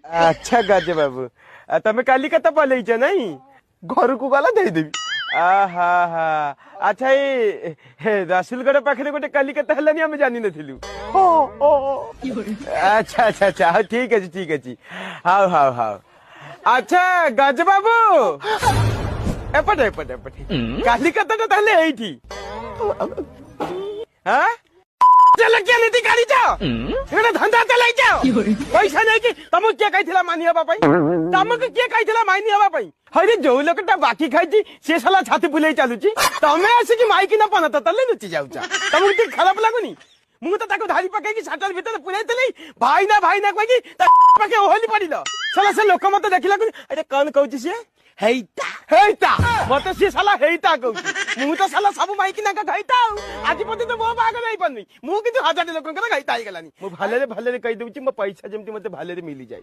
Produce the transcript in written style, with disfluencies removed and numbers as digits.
अच्छा गज बाबू तमे कलिकता पलैच नहीं घर को गला देदेवी आहा हा अच्छा ये रसुलगढ़ पाखे गोटे कलिकता है आम जानी नु अच्छा अच्छा अच्छा हाँ ठीक अच्छे ठीक अच्छे हाँ हाँ हाँ अच्छा गज बाबू एपटे एपटे एपटे कलिकता तो ताले एठी हाँ चल क्या नीति गाड़ी जाओ एटा धंधा चलाई जाओ पैसा नहीं कि तुमको क्या कहिथिला मानी हबा पई तुमको क्या कहिथिला मानी हबा पई हरे जो लोकटा बाकी खाइची से साला छाती बुलाई चालुची तमे आसी कि माइकी ना पना तले नुची जाउचा तुमको ठीक खराब लागुनी मु तो ताको धारी पके कि साटल भीतर पुराई तले भाई ना कहि कि पके ओहली पडिलो साला से लोक मत देखिला कि अरे कौन कहउची से हेइता हेइता मते से साला हेइता कहउची मु तो साला सब माइकी ना खाइता आज पते तो मो बाग नहीं पन्नी मु कि हजार लोकन का खाइता आइ गलानी मु भाले रे कहि दउची मो पैसा जेमती मते भाले रे मिली जाय।